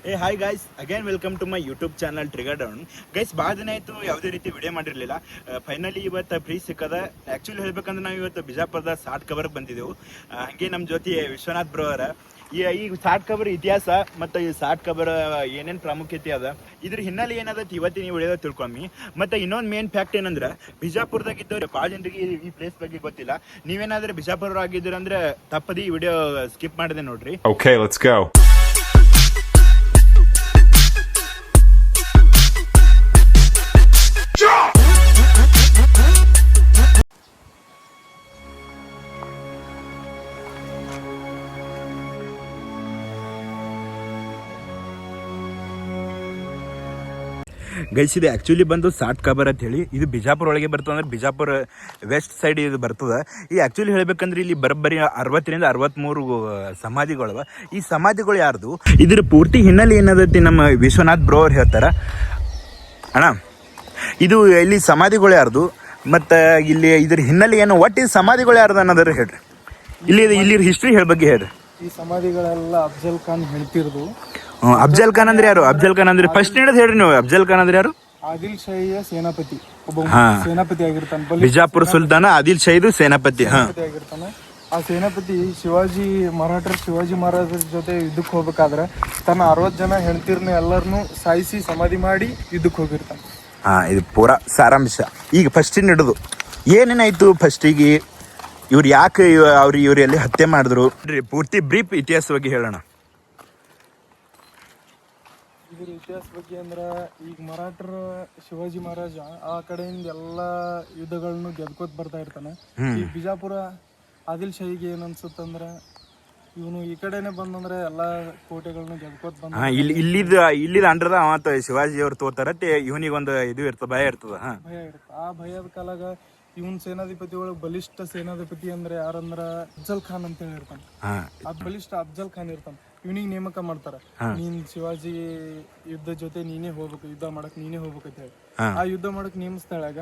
ಏ hi guys, again welcome to my YouTube channel trigger down. Guys ಭಾಳ ದಿನ ಆಯಿತು ಯಾವುದೇ ರೀತಿ ವಿಡಿಯೋ ಮಾಡಿರಲಿಲ್ಲ. ಫೈನಲಿ ಇವತ್ತು ಫ್ರೀ ಸಿಕ್ಕದ. ಆ್ಯಕ್ಚುಲಿ ಹೇಳ್ಬೇಕಂದ್ರೆ ನಾವು ಇವತ್ತು ಬಿಜಾಪುರದ ಸಾಟ್ ಕವರ್ಗೆ ಬಂದಿದ್ದೆವು. ಹಾಗೆ ನಮ್ಮ ಜೊತೆ ವಿಶ್ವನಾಥ್ ಬ್ರೋ ಅವರ ಈ ಸಾಟ್ ಕವರ್ ಇತಿಹಾಸ ಮತ್ತು ಈ ಸಾಟ್ ಕವರ್ ಏನೇನು ಪ್ರಾಮುಖ್ಯತೆ ಅದ, ಇದ್ರ ಹಿನ್ನೆಲೆ ಏನದೈತಿ ಇವತ್ತಿನ ಈ ವಿಡಿಯೋದಾಗ ತಿಳ್ಕೊಮ್ಮಿ. ಮತ್ತು ಇನ್ನೊಂದು ಮೇನ್ ಫ್ಯಾಕ್ಟ್ ಏನಂದ್ರೆ, ಬಿಜಾಪುರದಾಗಿದ್ದವ್ರು ಭಾಳ ಜನರಿಗೆ ಈ ಪ್ಲೇಸ್ ಬಗ್ಗೆ ಗೊತ್ತಿಲ್ಲ. ನೀವೇನಾದ್ರೆ ಬಿಜಾಪುರ ಆಗಿದ್ದೀರಂದ್ರೆ ತಪ್ಪದಿ ಈ ವಿಡಿಯೋ ಸ್ಕಿಪ್ ಮಾಡಿದೆ ನೋಡ್ರಿ. Okay, let's go. ಗೈಸ್, ಇದು ಆ್ಯಕ್ಚುಲಿ ಬಂದು ಸಾಟ್ ಕಬರ್ ಅಂತ ಹೇಳಿ, ಇದು ಬಿಜಾಪುರ ಒಳಗೆ ಬರ್ತದೆ. ಅಂದ್ರೆ ಬಿಜಾಪುರ ವೆಸ್ಟ್ ಸೈಡ್ ಇದು ಬರ್ತದೆ. ಈ ಆ್ಯಕ್ಚುಲಿ ಹೇಳ್ಬೇಕಂದ್ರೆ ಇಲ್ಲಿ ಬರೋಬ್ಬರಿ 60ರಿಂದ 63 ಸಮಾಧಿಗಳವ. ಈ ಸಮಾಧಿಗಳು ಯಾರ್ದು, ಇದ್ರ ಪೂರ್ತಿ ಹಿನ್ನೆಲೆ ಏನದೈತಿ ನಮ್ಮ ವಿಶ್ವನಾಥ್ ಬ್ರೋ ಅವ್ರು ಹೇಳ್ತಾರ. ಅಣ್ಣ, ಇದು ಇಲ್ಲಿ ಸಮಾಧಿಗಳು ಯಾರ್ದು ಮತ್ತು ಇಲ್ಲಿ ಇದ್ರ ಹಿನ್ನೆಲೆ ಏನು, ಒಟ್ಟು ಈ ಸಮಾಧಿಗಳು ಯಾರ್ದು ಅನ್ನೋದ್ರ ಹೇಳ್ರಿ. ಇಲ್ಲಿ ಹಿಸ್ಟ್ರಿ ಬಗ್ಗೆ ಹೇಳ್ರಿ. ಈ ಸಮಾಧಿಗಳೆಲ್ಲ ಅಫ್ಜಲ್ ಖಾನ್ ಹೇಳ್ತಿರೋದು. ಅಫ್ಜಲ್ ಖಾನ್ ಅಂದ್ರೆ ಯಾರು? ಅಫ್ಜಲ್ ಖಾನ್ ಅಂದ್ರೆ ಫಸ್ಟ್ ಹೇಳೋದು ಹೇಳ್ರಿ ನೀವು. ಅಫ್ಜಲ್ ಖಾನ್ ಅಂದ್ರೆ ಯಾರು? ಆದಿಲ್ ಶಾಹಿಯ ಸೇನಾಪತಿ, ಒಬ್ಬ ಸೇನಾಪತಿ ಆಗಿರ್ತಾನೆ. ಬಿಜಾಪುರ ಸುಲ್ತಾನ ಆದಿಲ್ ಶಾಹಿದು ಸೇನಾಪತಿ ಆಗಿರ್ತಾನೆ. ಆ ಸೇನಾಪತಿ ಶಿವಾಜಿ ಮಹಾರಾಜರ ಜೊತೆ ಯುದ್ಧಕ್ಕೆ ಹೋಗ್ಬೇಕಾದ್ರೆ ತನ್ನ 60 ಜನ ಹೆಂಡತಿರ್ನ ಎಲ್ಲರನ್ನು ಸಾಯಿಸಿ ಸಮಾಧಿ ಮಾಡಿ ಯುದ್ಧಕ್ಕೆ ಹೋಗಿರ್ತಾನೆ. ಇದು ಪೂರಾ ಸಾರಾಂಶ. ಈಗ ಫಸ್ಟಿನ ಹಿಡಿದು ಏನೇನಾಯ್ತು, ಫಸ್ಟಿಗೆ ಇವ್ರು ಯಾಕೆ ಇವರಲ್ಲಿ ಹತ್ಯೆ ಮಾಡಿದ್ರು, ಪೂರ್ತಿ ಬ್ರೀಫ್ ಇತಿಹಾಸ ಬಗ್ಗೆ ಹೇಳೋಣ. ಇದ್ರ ಇತಿಹಾಸ ಬಗ್ಗೆ ಅಂದ್ರೆ, ಈಗ ಮರಾಠರ ಶಿವಾಜಿ ಮಹಾರಾಜ ಆ ಕಡೆಯಿಂದ ಎಲ್ಲಾ ಯುದ್ಧಗಳನ್ನು ಗೆದ್ಕೋತ ಬರ್ತಾ ಇರ್ತಾನೆ. ಈ ಬಿಜಾಪುರ ಆದಿಲ್ ಶಾಹಿಗೆ ಏನ್ ಅನ್ಸುತ್ತಂದ್ರ, ಇವನು ಈ ಕಡೆನೆ ಬಂದಂದ್ರೆ ಎಲ್ಲಾ ಕೋಟೆಗಳನ್ನು ಗೆದ್ಕೋತ ಬಂದ. ಇಲ್ಲಿದ ಅಂಡ್ರದ ಅವತ್ತು ಶಿವಾಜಿ ಅವ್ರು ತೋತಾರತ್ತೆ, ಇವನಿಗೊಂದು ಇದು ಇರ್ತದ, ಭಯ ಇರ್ತದ. ಆ ಭಯದ ಕಾಲಾಗ ಇವನ್ ಸೇನಾಧಿಪತಿ ಒಳಗೆ ಬಲಿಷ್ಠ ಸೇನಾಧಿಪತಿ ಅಂದ್ರೆ ಯಾರಂದ್ರ ಅಫ್ಜಲ್ ಖಾನ್ ಅಂತ ಹೇಳಿರ್ತಾನೆ. ಆ ಬಲಿಷ್ಠ ಅಫ್ಜಲ್ ಖಾನ್ ಇರ್ತಾನೆ. ಇವನಿಗೆ ನೇಮಕ ಮಾಡ್ತಾರ, ನೀನ್ ಶಿವಾಜಿ ಯುದ್ಧ ಜೊತೆ ನೀನೇ ಹೋಗ್ಬೇಕು, ಯುದ್ಧ ಮಾಡಕ್ ನೀನೇ ಹೋಗ್ಬೇಕಂತ ಹೇಳಿ. ಆ ಯುದ್ಧ ಮಾಡಕ್ ನೇಮಿಸ್ತಾಳಾಗ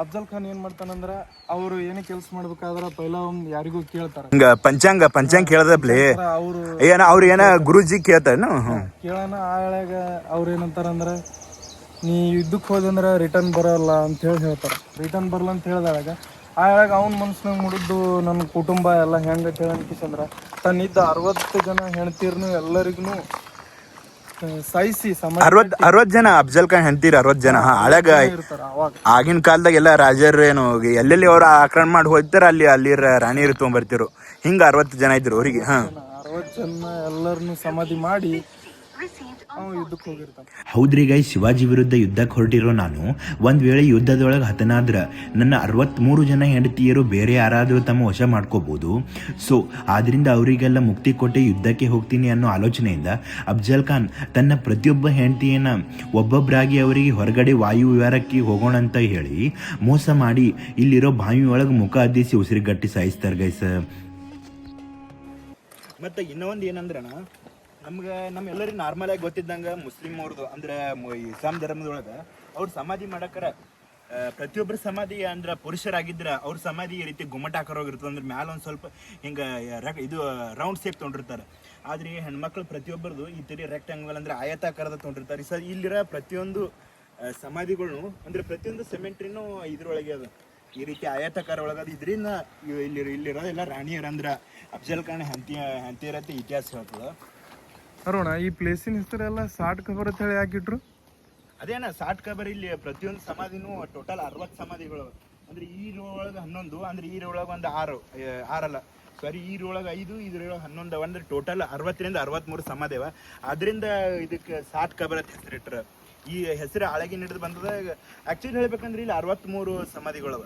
ಅಫ್ಜಲ್ ಖಾನ್ ಏನ್ ಮಾಡ್ತಾನಂದ್ರ, ಅವ್ರು ಏನೇ ಕೆಲ್ಸ ಮಾಡ್ಬೇಕಾದ್ರ ಪೈಲ ಯಾರಿಗೂ ಕೇಳ್ತಾರ. ಪಂಚಾಂಗ ಕೇಳದಪ್ಲೆ ಅವ್ರು ಏನ ಗುರುಜಿ ಕೇಳ್ತಾರ ಕೇಳೋಣ. ಆಳಾಗ ಅವ್ರ ಏನಂತಾರಂದ್ರ, ನೀ ಯುದ್ಧಕ್ಕೆ ಹೋದಂದ್ರೆ ರಿಟರ್ನ್ ಬರಲ್ಲ ಅಂತ ಹೇಳ್ತಾರ. ರಿಟರ್ನ್ ಬರಲ್ಲ ಅಂತ ಹೇಳಿದಾಗ ಆಳಾಗ ಅವ್ನ ಮನ್ಸಿನಾಗ ಮುಡಿದು ನನ್ನ ಕುಟುಂಬ ಎಲ್ಲ ಹೆಂಗ ಹೇಳಂಕಿಸಂದ್ರ, ತನ್ನಿದ್ದ 60 ಜನ ಹೆಣ್ತೀರ್ನು ಎಲ್ಲರಿಗೂ ಸಾಯಿಸಿ 60 ಜನ ಅಫ್ಜಲ್ ಖಾನ್ ಹೆಂಡ್ತೀರಿ 60 ಜನ. ಆಳಾಗ ಆಗಿನ ಕಾಲದಾಗ ಎಲ್ಲ ರಾಜರು ಏನು ಎಲ್ಲೆಲ್ಲಿ ಅವ್ರ ಆಕ್ರಮಣ ಮಾಡಿ ಹೋಗ್ತಾರ, ಅಲ್ಲಿ ರಾಣಿಯರು ತೊಗೊಂಡ್ಬರ್ತಿರು. ಹಿಂಗ 60 ಜನ ಇದ್ರು ಅವ್ರಿಗೆ. 60 ಜನ ಎಲ್ಲರನ್ನು ಸಮಾಧಿ ಮಾಡಿ ಯುದ್ಧಕ್ಕೆ ಹೋಗಿರ್ತಾನೆ. ಹೌದ್ರಿ ಗೈ, ಶಿವಾಜಿ ವಿರುದ್ಧ ಯುದ್ಧಕ್ಕೆ ಹೊರಟಿರೋ ನಾನು ಒಂದ್ ವೇಳೆ ಯುದ್ಧದೊಳಗೆ ಹತನಾದ್ರ ನನ್ನ 63 ಜನ ಹೆಂಡತಿಯರು ಬೇರೆ ಯಾರಾದರೂ ತಮ್ಮ ವಶ ಮಾಡ್ಕೋಬಹುದು. ಸೊ ಆದ್ರಿಂದ ಅವರಿಗೆಲ್ಲ ಮುಕ್ತಿ ಕೊಟ್ಟೆ ಯುದ್ಧಕ್ಕೆ ಹೋಗ್ತೀನಿ ಅನ್ನೋ ಆಲೋಚನೆಯಿಂದ ಅಫ್ಜಲ್ ಖಾನ್ ತನ್ನ ಪ್ರತಿಯೊಬ್ಬ ಹೆಂಡತಿಯನ್ನ ಒಬ್ಬೊಬ್ಬರಾಗಿ ಅವರಿಗೆ ಹೊರಗಡೆ ವಾಯು ವಿಹಾರಕ್ಕೆ ಹೋಗೋಣ ಅಂತ ಹೇಳಿ ಮೋಸ ಮಾಡಿ ಇಲ್ಲಿರೋ ಬಾವಿ ಒಳಗೆ ಮುಖ ಅದ್ದಿಸಿ ಉಸಿರುಗಟ್ಟಿ ಸಾಯಿಸ್ತಾರೆ ಗೈಸ್. ಮತ್ತೆ ಇನ್ನೊಂದು ಏನಂದ್ರಣ, ನಮ್ಮೆಲ್ಲರಿಗೂ ನಾರ್ಮಲ್ ಆಗಿ ಗೊತ್ತಿದ್ದಂಗ ಮುಸ್ಲಿಂ ಅವ್ರದ್ದು ಅಂದ್ರೆ ಇಸ್ಲಾಂ ಧರ್ಮದೊಳಗ ಅವ್ರ ಸಮಾಧಿ ಮಾಡಕ್ಕಾರ ಪ್ರತಿಯೊಬ್ಬರ ಸಮಾಧಿ ಅಂದ್ರೆ ಪುರುಷರಾಗಿದ್ರ ಅವ್ರ ಸಮಾಧಿ ಈ ರೀತಿ ಗುಮ್ಮಟ ಆಕಾರೋಗಿರ್ತದೆ. ಅಂದ್ರೆ ಮ್ಯಾಲ ಒಂದು ಸ್ವಲ್ಪ ಹಿಂಗೆ ಇದು ರೌಂಡ್ ಶೇಪ್ ತೊಗೊಂಡಿರ್ತಾರೆ. ಆದ್ರೆ ಹೆಣ್ಮಕ್ಳು ಪ್ರತಿಯೊಬ್ಬರದು ಈ ತಿರಿ ರೆಕ್ಟಾಂಗಲ್ ಅಂದ್ರೆ ಆಯತಾಕಾರದ ತೊಗೊಂಡಿರ್ತಾರೆ. ಸರ್ ಇಲ್ಲಿರೋ ಪ್ರತಿಯೊಂದು ಸಮಾಧಿಗಳು ಅಂದ್ರೆ ಪ್ರತಿಯೊಂದು ಸಿಮೆಂಟ್ರಿನೂ ಇದ್ರೊಳಗೆ ಅದು ಈ ರೀತಿ ಆಯತಾಕಾರ ಒಳಗದ. ಇದರಿಂದ ಇಲ್ಲಿರೋದೆಲ್ಲ ರಾಣಿಯರ್ ಅಂದ್ರ ಅಫ್ಜಲ್ ಖಾನ್ ಹೆಂಡತಿಯರತ್ತೆ ಇತಿಹಾಸ ಹೇಳ್ತದ. ಅರೋಣ, ಈ ಪ್ಲೇಸಿನ ಹೆಸರೆಲ್ಲ ಸಾಟ್ ಕಬರ್ ಅಂತ ಹೇಳಿ ಯಾಕಿಟ್ರು? ಅದೇನ ಸಾಟ್ ಕಬರ್. ಇಲ್ಲಿ ಪ್ರತಿಯೊಂದು ಸಮಾಧಿನೂ ಟೋಟಲ್ 60 ಸಮಾಧಿಗಳು. ಅಂದ್ರೆ ಈ ರೋ ಒಳಗೆ 11, ಅಂದ್ರೆ ಈ ರೋ ಒಳಗೆ ಒಂದು 6 ಸಾರಿ, ಈ ರೋ ಒಳಗೆ 5, ಇದ್ರೊಳಗೆ 11, ಅಂದ್ರೆ ಟೋಟಲ್ 60ರಿಂದ 63 ಸಮಾಧಿವ. ಅದರಿಂದ ಇದಕ್ಕೆ ಸಾಟ್ ಕಬರ್ ಅಂತ ಹೆಸರಿಟ್ರ. ಈ ಹೆಸರು ಹಳಗಿನ ಹಿಡಿದು ಬಂದದ. ಆಕ್ಚುಲಿ ಹೇಳ್ಬೇಕಂದ್ರೆ ಇಲ್ಲಿ 63 ಸಮಾಧಿಗಳವ.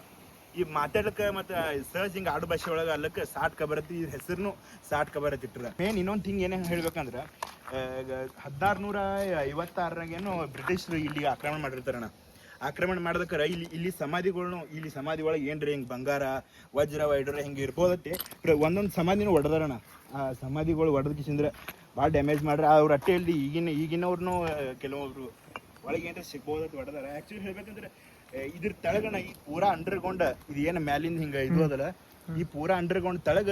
ಈ ಮಾತಾಡಕ್ಕೆ ಮತ್ತು ಸಹಜ ಹಿಂಗೆ ಆಡು ಭಾಷೆ ಒಳಗೆ ಅಲ್ಲಕ್ಕೆ ಸಾಟ್ ಕಬರ್ ಈ ಹೆಸರು ಸಾಟ್ ಕಬರ್ ಅಂತ ಇಟ್ಟರ. ಮೇನ್ ಇನ್ನೊಂದು ಥಿಂಗ್ ಏನೇನು ಹೇಳ್ಬೇಕಂದ್ರೆ, 1656 ಬ್ರಿಟಿಷರು ಇಲ್ಲಿ ಆಕ್ರಮಣ ಮಾಡಿರ್ತಾರಣ್ಣ. ಆಕ್ರಮಣ ಮಾಡ್ದಕ್ಕಾರ ಇಲ್ಲಿ ಸಮಾಧಿಗಳ್ನು, ಇಲ್ಲಿ ಸಮಾಧಿ ಒಳಗೆ ಏನ್ರಿ ಹಿಂಗೆ ಬಂಗಾರ ವಜ್ರ ವೈಡರ ಹಿಂಗೆ ಇರ್ಬೋದತ್ತೆ. ಒಂದೊಂದು ಸಮಾಧಿನೂ ಹೊಡೆದಾರಣ್ಣ. ಆ ಸಮಾಧಿಗಳು ಹೊಡೆದಕ್ಕಿಂದ್ರೆ ಭಾಳ ಡ್ಯಾಮೇಜ್ ಮಾಡ್ರೆ ಅವ್ರ ಅಟ್ಟೆ ಇಲ್ಲಿ ಈಗಿನವ್ರನ್ನೂ ಕೆಲವೊಬ್ರು ಒಳಗೆ ಏನಾರ ಸಿಗ್ಬೋದತ್ತು ಹೊಡೆದಾರ. ಆ್ಯಕ್ಚುಲಿ ಹೇಳ್ಬೇಕಂದ್ರೆ ಇದ್ರ ತಳಗಣ ಈ ಪೂರಾ ಅಂಡರ್ಗ್ರೌಂಡ್ ಇದು ಏನು ಮ್ಯಾಲಿಂದ ಹಿಂಗೆ ಇದು ಅದಲ್ಲ, ಈ ಪೂರಾ ಅಂಡರ್ಗ್ರೌಂಡ್ ತಳಗ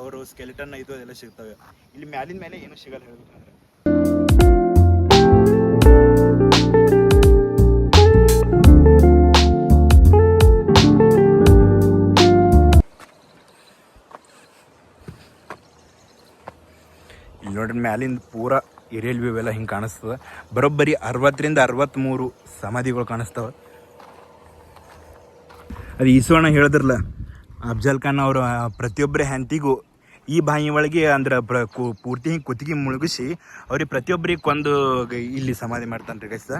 ಅವರು ಸ್ಕೆಲಿಟನ್ ಇದು ಅದೆಲ್ಲ ಸಿಗ್ತವೆ. ಇಲ್ಲಿ ಮ್ಯಾಲಿನ ಮೇಲೆ ಏನು ಸಿಗಲ್ಲ ಹೇಳ್ಬೇಕಂದ್ರೆ. ಮ್ಯಾಲಿಂದ ಪೂರಾ ಏರಿಯಲ್ ವ್ಯೂ ಎಲ್ಲ ಹಿಂಗೆ ಕಾಣಿಸ್ತದೆ. ಬರೋಬ್ಬರಿ 60ರಿಂದ 63 ಸಮಾಧಿಗಳು ಕಾಣಿಸ್ತವೆ. ಅದು ಈಸೋಣ ಹೇಳಿದ್ರಲ್ಲ, ಅಫ್ಜಲ್ ಖಾನ್ ಅವರು ಪ್ರತಿಯೊಬ್ಬರ ಹೆಂಡತಿಗೂ ಈ ಬಾಯಿ ಒಳಗೆ ಅಂದ್ರೆ ಪೂರ್ತಿ ಹಿಂಗೆ ಕುತ್ತಿಗೆ ಮುಳುಗಿಸಿ ಅವ್ರಿಗೆ ಪ್ರತಿಯೊಬ್ಬರಿಗೆ ಕೊಂದು ಇಲ್ಲಿ ಸಮಾಧಿ ಮಾಡ್ತಾನೆ ರೀ ಗೈಸ.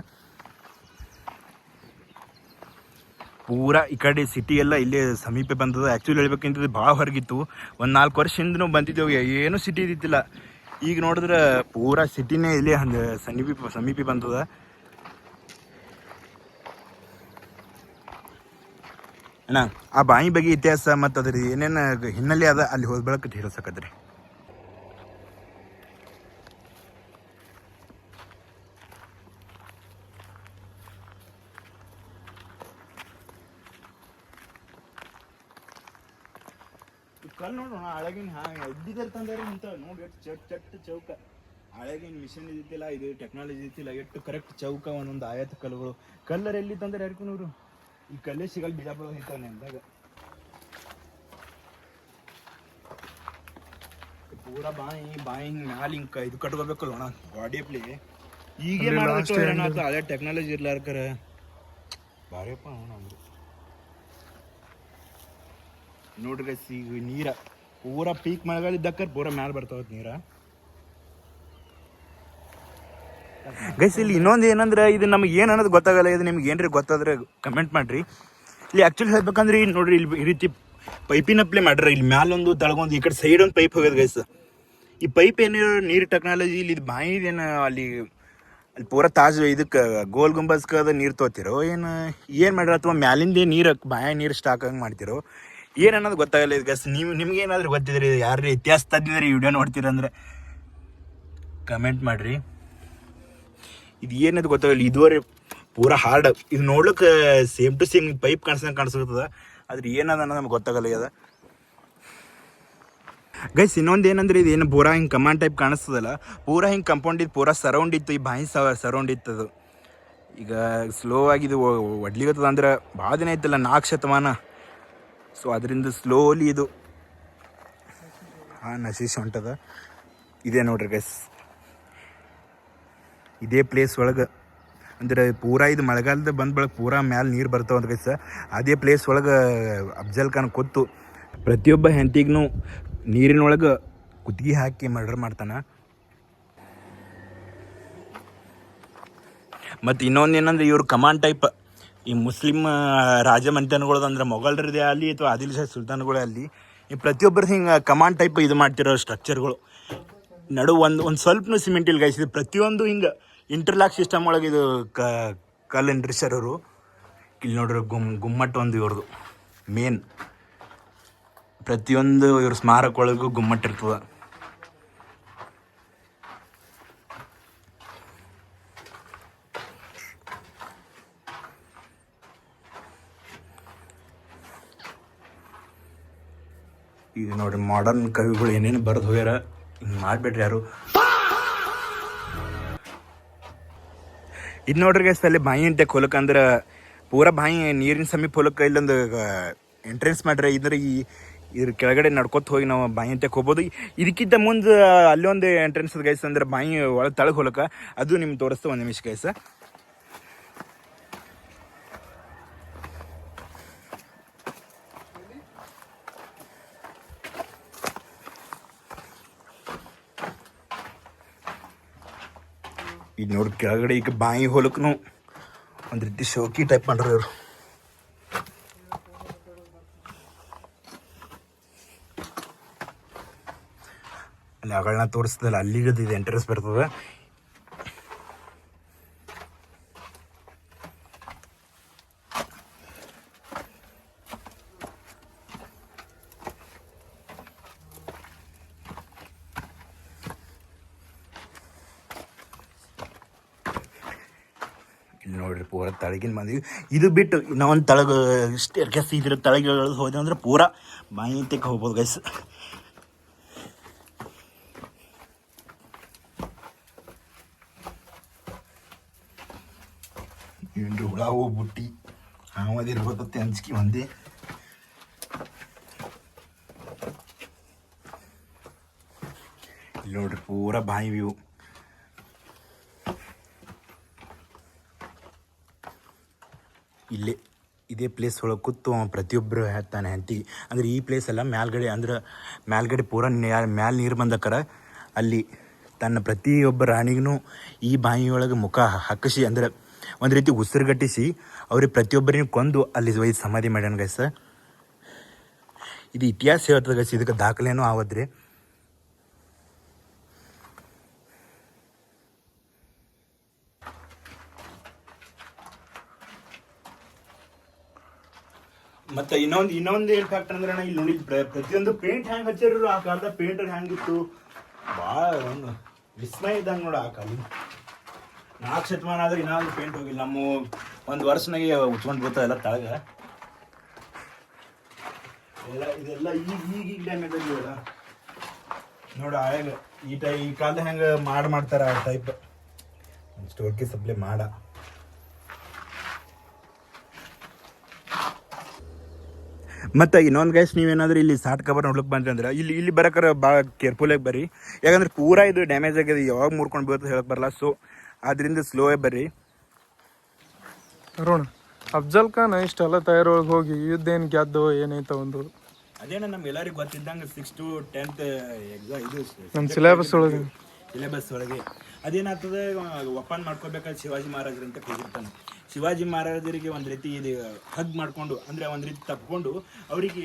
ಪೂರಾ ಈ ಕಡೆ ಸಿಟಿ ಎಲ್ಲ ಇಲ್ಲೇ ಸಮೀಪ ಬಂದದ. ಆ್ಯಕ್ಚುಲಿ ಹೇಳ್ಬೇಕಂತದ್ದು ಭಾಳ ಹೊರಗಿತ್ತು. ಒಂದು 4 ವರ್ಷ ಹಿಂದೂ ಬಂದಿದ್ದೆವು, ಏನೂ ಸಿಟಿ ಇದ್ದಿತ್ತಿಲ್ಲ. ಈಗ ನೋಡಿದ್ರೆ ಪೂರಾ ಸಿಟಿನೇ ಇಲ್ಲೇ ಸಮೀಪ ಬಂದದ. ಅಣ್ಣ ಆ ಬಾಯಿ ಬಗ್ಗೆ ಇತಿಹಾಸ ಮತ್ತು ಅದ್ರ ಏನೇನು ಹಿನ್ನೆಲೆ ಅದ ಅಲ್ಲಿ ಹೋದ ಬೆಳಕ ಹೇಳ್ಸಕದ್ರಿ. ಕಲ್ ನೋಡೋಣ ಹಳಗಿನ ಎದ್ದಿದ್ದಾರೆ ತಂದಾರೆ ಅಂತ ನೋಡಿ ಎಷ್ಟು ಚಟ್ ಚೌಕ. ಹಳಗಿನ ಮಿಷನ್ ಇದ್ದಿತ್ತಿಲ್ಲ, ಇದು ಟೆಕ್ನಾಲಜಿ ಇದ್ದಿತ್ತಿಲ್ಲ. ಎಷ್ಟು ಕರೆಕ್ಟ್ ಚೌಕ ಒಂದೊಂದು ಆಯತ ಕಲ್ಲುಗಳು. ಕಲ್ಲರ್ ಎಲ್ಲಿ ತಂದ್ರೆ ಯಾರ್ಕೊನವ್ರು ಈ ಕಲ್ಲೇ ಸಿಗಲ್ ಬಿಜಾಪುರ ಇರ್ತಾನೆ ಅಂದಾಗ. ಪೂರಾ ಬಾಯಿ ಹಿಂಗೆ ಮ್ಯಾಲ ಹಿಂಗೆ ಇದು ಕಟ್ಕೋಬೇಕಲ್ಲ ಅಣ್ಣ ಬಾಡಿ ಪ್ಲೇ. ಈಗೇ ಮಾಡೋದು ಅದೇ ಟೆಕ್ನಾಲಜಿ ಇರ್ಲಾರ್ಕರ ಭಾರಿಯಪ್ಪ ಅಣ್ಣ. ಅಂದ್ರೆ ನೋಡ್ರಿ ಗೈಸ್, ಈಗ ನೀರ ಪೂರಾ ಪೀಕ್ ಮಳೆಗಾಲ ಇದ್ದಕ್ಕ ಪೂರಾ ಮ್ಯಾಲ ಬರ್ತಾವ ನೀರ ಗೈಸ್. ಇಲ್ಲಿ ಇನ್ನೊಂದು ಏನಂದ್ರೆ ಇದು ನಮ್ಗೆ ಏನು ಅನ್ನೋದು ಗೊತ್ತಾಗಲ್ಲ. ಇದು ನಿಮ್ಗೆ ಏನ್ರಿ ಗೊತ್ತಾದ್ರೆ ಕಮೆಂಟ್ ಮಾಡ್ರಿ. ಇಲ್ಲಿ ಆ್ಯಕ್ಚುಲಿ ಹೇಳ್ಬೇಕಂದ್ರೆ ಇಲ್ಲಿ ನೋಡ್ರಿ, ಇಲ್ಲಿ ಈ ರೀತಿ ಪೈಪಿನ ಅಪ್ಲೈ ಮಾಡ್ರಿ. ಇಲ್ಲಿ ಮ್ಯಾಲೊಂದು ತಳಗೊಂದು ಈ ಕಡೆ ಸೈಡ್ ಒಂದು ಪೈಪ್ ಹೋಗೋದು ಗೈಸ್. ಈ ಪೈಪ್ ಏನಿರೋ ನೀರು ಟೆಕ್ನಾಲಜಿ ಇಲ್ಲಿ ಇದು ಬಾಯಿದೇನು ಅಲ್ಲಿ ಪೂರಾ ತಾಜ್ ಇದಕ್ಕೆ ಗೋಲ್ ಗುಂಬಸ್ಕದ ನೀರು ತೋತಿರೋ ಏನು ಮಾಡ್ಯಾರ, ಅಥವಾ ಮ್ಯಾಲಿಂದೇ ನೀರು ಬಾಯ ನೀರು ಸ್ಟಾಕ್ ಹಂಗೆ ಮಾಡ್ತಿರೋ ಏನು ಅನ್ನೋದು ಗೊತ್ತಾಗಲ್ಲ ಇದು ಗೈಸ್. ನಿಮ್ಗೆ ಏನಾದರೂ ಗೊತ್ತಿದ್ರಿ, ಯಾರು ಇತಿಹಾಸ ತದ್ದಿದ್ರಿ ಈ ವಿಡಿಯೋ ನೋಡ್ತೀರಂದ್ರೆ ಕಮೆಂಟ್ ಮಾಡಿರಿ. ಇದು ಏನದು ಗೊತ್ತಾಗಲ್ಲ. ಇದುವರೆ ಪೂರಾ ಹಾರ್ಡ್. ಇದು ನೋಡ್ಲಿಕ್ಕೆ ಸೇಮ್ ಟು ಸೇಮ್ ಪೈಪ್ ಕಾಣಿಸ್ತದ, ಆದ್ರೆ ಏನದ ಅನ್ನೋದು ನಮ್ಗೆ ಗೊತ್ತಾಗಲ್ಲ ಅದ ಗೈಸ್. ಇನ್ನೊಂದು ಏನಂದ್ರೆ ಇದು ಏನು ಪೂರಾ ಹಿಂಗೆ ಕಮಾಂಡ್ ಟೈಪ್ ಕಾಣಿಸ್ತದಲ್ಲ, ಪೂರಾ ಹಿಂಗೆ ಕಂಪೌಂಡ್ ಇತ್ತು, ಪೂರಾ ಸರೌಂಡ್ ಇತ್ತು. ಈ ಬಾಯಿ ಸರೌಂಡ್ ಇತ್ತದು. ಈಗ ಸ್ಲೋ ಆಗಿ ಇದು ಒಡ್ಲಿಗತ್ತದ ಅಂದ್ರೆ ಭಾಳ ದಿನ ಐತಲ್ಲ, 4 ಶತಮಾನ. ಸೊ ಅದರಿಂದ ಸ್ಲೋಲಿ ಇದು ನಶಿಸಿ ಹೊಂಟದ. ಇದೇ ನೋಡ್ರಿ ಗೈಸ್, ಇದೇ ಪ್ಲೇಸ್ ಒಳಗೆ ಅಂದ್ರೆ ಪೂರಾ ಇದು ಮಳೆಗಾಲದ ಬಂದ ಬಳಕ ಪೂರಾ ಮ್ಯಾಲೆ ನೀರು ಬರ್ತಾವ ಅಂತ ಗೈಸ್. ಅದೇ ಪ್ಲೇಸ್ ಒಳಗೆ ಅಫ್ಜಲ್ ಖಾನ್ ಕೂತು ಪ್ರತಿಯೊಬ್ಬ ಹೆಂಡತಿಗೂ ನೀರಿನೊಳಗೆ ಕುತ್ತಿಗೆ ಹಾಕಿ ಮರ್ಡರ್ ಮಾಡ್ತಾನೆ. ಮತ್ತು ಇನ್ನೊಂದು ಏನಂದ್ರೆ ಇವ್ರು ಕಮಾಂಡ್ ಟೈಪ್ ಈ ಮುಸ್ಲಿಮ್ ರಾಜಮನೆತನಗಳದ್ದು ಅಂದ್ರೆ ಮೊಘಲರದೇ ಆಗಲಿ ಅಥವಾ ಆದಿಲ್ ಶಾ ಸುಲ್ತಾನ್ಗಳೇ ಆಗಲಿ, ಈ ಪ್ರತಿಯೊಬ್ಬರು ಹಿಂಗೆ ಕಮಾಂಡ್ ಟೈಪ್ ಇದು ಮಾಡ್ತಿರೋ ಸ್ಟ್ರಕ್ಚರ್ಗಳು. ನಡು ಒಂದು ಸ್ವಲ್ಪನೂ ಸಿಮೆಂಟ್ ಇಲ್ಲ ಗೈಸ್. ಇದು ಪ್ರತಿಯೊಂದು ಹಿಂಗೆ ಇಂಟರ್ಲಾಕ್ ಸಿಸ್ಟಮ್ ಒಳಗೆ ಇದು ಕಲ್ಲು ಇಂಡ್ರಿಸರ್ ಅವರು. ಇಲ್ಲಿ ನೋಡ್ರಿ ಗುಮ್ಮಟ್ಟು ಒಂದು ಇವ್ರದ್ದು ಮೇನ್. ಪ್ರತಿಯೊಂದು ಇವ್ರ ಸ್ಮಾರಕ ಒಳಗೂ ಗುಮ್ಮಟ್ಟು ಇರ್ತದೆ. ಈಗ ನೋಡ್ರಿ ಮಾಡರ್ನ್ ಕವಿಗಳು ಏನೇನು ಬರೆದು ಹೋಗ್ಯಾರ, ಹಿಂಗೆ ಮಾಡಿಬಿಟ್ರಿ ಯಾರು. ಇದು ನೋಡ್ರಿ ಗೈಸ್, ಅಲ್ಲಿ ಬಾಯಿ ಅಂತ ಹೊಲಕ್ಕೆ ಅಂದ್ರೆ ಪೂರಾ ಬಾಯಿ ನೀರಿನ ಸಮೀಪ ಹೊಲಕ್ಕೆ ಇಲ್ಲೊಂದು ಎಂಟ್ರೆನ್ಸ್ ಮಾಡ್ರೆ. ಇದ್ರ ಕೆಳಗಡೆ ನಡ್ಕೊತ ಹೋಗಿ ನಾವು ಬಾಯಿ ಅಂತಕ್ಕೆ ಹೋಗ್ಬೋದು. ಇದಕ್ಕಿಂತ ಮುಂದೆ ಅಲ್ಲಿ ಒಂದು ಎಂಟ್ರೆನ್ಸ್ ಗೈಸ್, ಅಂದ್ರೆ ಬಾಯಿ ಒಳಗೆ ತಳಗೆ ಹೊಲಕ್ಕೆ. ಅದು ನಿಮ್ಗೆ ತೋರಿಸ್ತಾ ಒಂದು ನಿಮಿಷ ಗೈಸ್. ಈಗ ನೋಡಿ ಕೆಳಗಡೆ ಈಗ ಬಾಯಿ ಹೊಲಕ್ಕೂ ಒಂದು ರೀತಿ ಶೋಕಿ ಟೈಪ್ ಮಾಡ್ರಿ ಇವರು. ಅಲ್ಲಿ ಅಗಳನ್ನ ತೋರಿಸ್ತದಲ್ಲ, ಅಲ್ಲಿಗದು ಇದು ಎಂಟ್ರೆನ್ಸ್ ಬರ್ತದೆ. ಇಲ್ಲಿ ನೋಡ್ರಿ ಪೂರ ತಳಗಿನ ಬಂದಿವಿ. ಇದು ಬಿಟ್ಟು ಇನ್ನೊಂದು ತಳಗ ಸ್ಟೇರ್ ಕೇಸ್ ಇದ್ರ ತಳಗೆ ಹೋದೆ ಅಂದ್ರೆ ಪೂರಾ ಬಾಯಿ ತೆಕ್ಕ ಹೋಗ್ಬೋದು ಗೈಸ್. ಏನ್ರಿ ಹುಳ ಹೋಗ್ಬಿಟ್ಟು ಹಾವದಿರ್ಬೋದತ್ತೆ ಅಂಜಿಕೆ ಒಂದೇ. ಇಲ್ಲಿ ನೋಡ್ರಿ ಪೂರಾ ಬಾಯಿ ವ್ಯೂ. ಇಲ್ಲೇ ಇದೇ ಪ್ಲೇಸ್ ಒಳಗೆ ಕೂತು ಪ್ರತಿಯೊಬ್ಬರು ಹೇಳ್ತಾನೆ ಹೆಂಡತಿಗೆ. ಅಂದ್ರೆ ಈ ಪ್ಲೇಸ್ ಎಲ್ಲ ಮ್ಯಾಲ್ಗಡೆ ಅಂದ್ರೆ ಮ್ಯಾಲ್ಗಡೆ ಪೂರಾ ಮ್ಯಾಲೆ ನೀರು ಬಂದಕ್ಕರ ಅಲ್ಲಿ ತನ್ನ ಪ್ರತಿಯೊಬ್ಬ ರಾಣಿಗೂ ಈ ಬಾಯಿಯೊಳಗೆ ಮುಖ ಹಾಕಿಸಿ ಅಂದ್ರೆ ಒಂದು ರೀತಿ ಉಸಿರುಗಟ್ಟಿಸಿ ಅವ್ರಿಗೆ ಪ್ರತಿಯೊಬ್ಬರಿಗೂ ಕೊಂದು ಅಲ್ಲಿ ಒಯ್ದು ಸಮಾಧಿ ಮಾಡ್ಯಾನ ಗೈಸ. ಇದು ಇತಿಹಾಸ ಹೇಳ್ತದೆ ಗೈಸ್, ಇದಕ್ಕೆ ದಾಖಲೆನೂ ಆವದ್ರಿ. ಮತ್ತೆ ಇನ್ನೊಂದು ಏನ್ ಫ್ಯಾಕ್ಟರ್ ಅಂದ್ರೆ ಇಲ್ಲಿ ನೋಡಿ ಪ್ರತಿಯೊಂದು ಪೇಂಟ್ ಹ್ಯಾಂಗ್ ಹಚ್ಚಾರ ಆ ಕಾಲದ ಪೇಂಟರ್ ಹ್ಯಾಂಗಿತ್ತು ಭಾಳ ಒಂದು ವಿಸ್ಮಯ ಇದ್ದಂಗೆ ನೋಡ. ಆ ಕಾಲ 4 ಶತಮಾನ ಆದ್ರೆ ಇನ್ನೊಂದು ಪೇಂಟ್ ಹೋಗಿಲ್ಲ. ನಮ್ಮ ಒಂದು ವರ್ಷನಾಗೆ ಉಚ್ಕೊಂಡು ಬೀಳ್ತಾವ ಎಲ್ಲ ತಳಗ. ಇದೆಲ್ಲ ಈಗ ಡ್ಯಾಮೇಜ್ ಆಗಿಲ್ಲ ನೋಡ. ಆಗ ಈ ಕಾಲದ ಹೆಂಗೆ ಮಾಡ್ತಾರ ಆ ಟೈಪ್ ಸ್ಟೋರ್ಕಿ ಸಪ್ಲೈ ಮಾಡ. ಮತ್ತು ಇನ್ನೊಂದು ಗೈಸ್, ನೀವೇನಾದ್ರೂ ಇಲ್ಲಿ ಸಾಟ್ ಕಬರ್ ನೋಡ್ಲಿಕ್ಕೆ ಬಂದ್ರಿ ಅಂದ್ರೆ ಇಲ್ಲಿ ಬರೋಕ್ಕಾರ ಭಾಳ ಕೇರ್ಫುಲ್ಲಾಗಿ ಬರ್ರಿ. ಯಾಕಂದ್ರೆ ಪೂರಾ ಇದು ಡ್ಯಾಮೇಜ್ ಆಗಿದೆ, ಯಾವಾಗ ಮುರ್ಕೊಂಡು ಬೀಳ್ತದೆ ಹೇಳಕ್ ಬರಲ್ಲ. ಸೊ ಅದರಿಂದ ಸ್ಲೋ ಆಗಿ ಬರ್ರಿ. ಅರುಣ್, ಅಫ್ಜಲ್ ಖಾನ್ ಇಷ್ಟೆಲ್ಲ ತಯಾರೊಳಗೆ ಹೋಗಿ ಯುದ್ಧ ಏನು ಗೆದ್ದು ಏನೈತ ಒಂದು ಅದೇನ ನಮ್ಗೆ ಎಲ್ಲರಿಗೂ ಗೊತ್ತಿದ್ದಂಗೆ 6th to 10th ಎಕ್ಸಾಮ್ ಇದು ನಮ್ಮ ಸಿಲೆಬಸ್ ಒಳಗೆ ಅದೇನಾಗ್ತದೆ, ಒಪ್ಪಂದ ಮಾಡ್ಕೋಬೇಕಾದ್ರೆ ಶಿವಾಜಿ ಮಹಾರಾಜರು ಅಂತ ಹೋಗಿರ್ತಾನೆ. ಶಿವಾಜಿ ಮಹಾರಾಜರಿಗೆ ಒಂದು ರೀತಿ ಇದು ಹಗ್ ಮಾಡ್ಕೊಂಡು ಅಂದ್ರೆ ಒಂದು ರೀತಿ ತಪ್ಕೊಂಡು ಅವ್ರಿಗೆ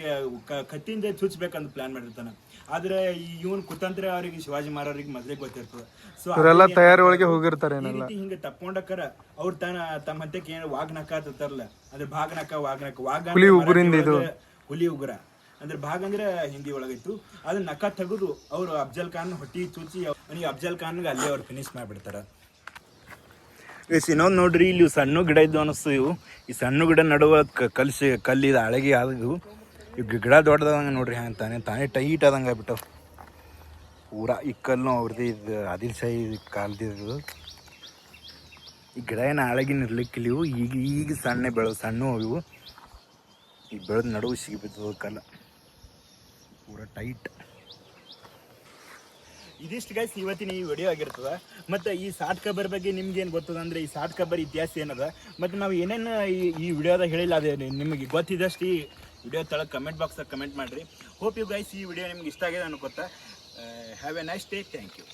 ಕತ್ತಿಯಿಂದ ಚುಚ್ಚಬೇಕಂತ ಪ್ಲಾನ್ ಮಾಡಿರ್ತಾನೆ. ಆದ್ರೆ ಇವನ್ ಕುತಂತ್ರ ಅವ್ರಿಗೆ ಶಿವಾಜಿ ಮಹಾರಾಜರಿಗೆ ಮೊದಲೇ ಗೊತ್ತಿರ್ತದೆ. ಸೊ ಇವರೆಲ್ಲ ತಯಾರಿ ಒಳಗೆ ಹೋಗಿರ್ತಾರೆ. ಹಿಂಗೆ ತಪ್ಕೊಂಡಕ್ಕರ ಅವ್ರು ತಮ್ಮ ಹತ್ತಕ್ಕೆ ಏನು ವಾಗ್ನಕ ಅಂತಾರಲ್ಲ, ಅಂದ್ರೆ ಭಾಗನಕ ವಾಗ್ನಕ ಹುಲಿ ಉಗುರ ಅಂದ್ರೆ ಭಾಗ ಅಂದ್ರೆ ಹಿಂದಿ ಒಳಗಿತ್ತು. ಅದನ್ನ ನಕ ತೆಗೆದು ಅವರು ಅಫ್ಜಲ್ ಖಾನ್ ಹೊಟ್ಟಿ ಚೂಚಿ ಅವನಿಗೆ ಅಫ್ಜಲ್ ಖಾನ್ಗೆ ಅಲ್ಲೇ ಅವ್ರು ಫಿನಿಶ್ ಮಾಡಿಬಿಡ್ತಾರ. ಇನ್ನೊಂದು ನೋಡ್ರಿ, ಇಲ್ಲಿ ಸಣ್ಣ ಗಿಡ ಇದ್ದು ಅನಿಸ್ತು. ಈ ಸಣ್ಣ ಗಿಡ ನಡುವ ಕಲ್ಲಿದ ಅಳಗಿ ಆದವು. ಈ ಗಿಡ ದೊಡ್ಡದಂಗೆ ನೋಡ್ರಿ, ಹಂಗೆ ತಾನೇ ಟೈಟ್ ಆದಂಗೆ ಆಗ್ಬಿಟ್ಟವು ಪೂರಾ. ಈ ಕಲ್ಲು ಅವ್ರದ್ದು ಇದು ಆದಿಲ್ ಶಾಹಿ ಕಾಲ್ದಿದ್ದು. ಈ ಗಿಡ ಏನು ಅಳಗಿನ ಇರ್ಲಿಕ್ಕಿಲ್ಲ ಇವು. ಈಗ ಸಣ್ಣ ಇವು ಈಗ ಬೆಳೆದ ನಡುವು ಸಿಗಿಬಿದ್ದವು ಕಲ್ಲ ಪೂರಾ ಟೈಟ್. ಇದಿಷ್ಟು ಗೈಸ್ ಇವತ್ತಿನ ಈ ವಿಡಿಯೋ ಆಗಿರ್ತದೆ. ಮತ್ತು ಈ ಸಾಟ್ ಕಬರ್ ಬಗ್ಗೆ ನಿಮ್ಗೆ ಏನು ಗೊತ್ತದ ಅಂದರೆ ಈ ಸಾಟ್ ಕಬರ್ ಇತಿಹಾಸ ಏನದ ಮತ್ತು ನಾವು ಏನೇನು ಈ ವಿಡಿಯೋದಾಗ ಹೇಳಿಲ್ಲ, ಅದೇ ನಿಮಗೆ ಗೊತ್ತಿದ್ದಷ್ಟು ಈ ವಿಡಿಯೋ ತಳಗೆ ಕಮೆಂಟ್ ಬಾಕ್ಸಾಗ ಕಮೆಂಟ್ ಮಾಡಿರಿ. ಹೋಪ್ ಯು ಗೈಸ್ ಈ ವಿಡಿಯೋ ನಿಮ್ಗೆ ಇಷ್ಟ ಆಗಿದೆ ಅನ್ಕೋತಾ. Have a nice day. Thank you.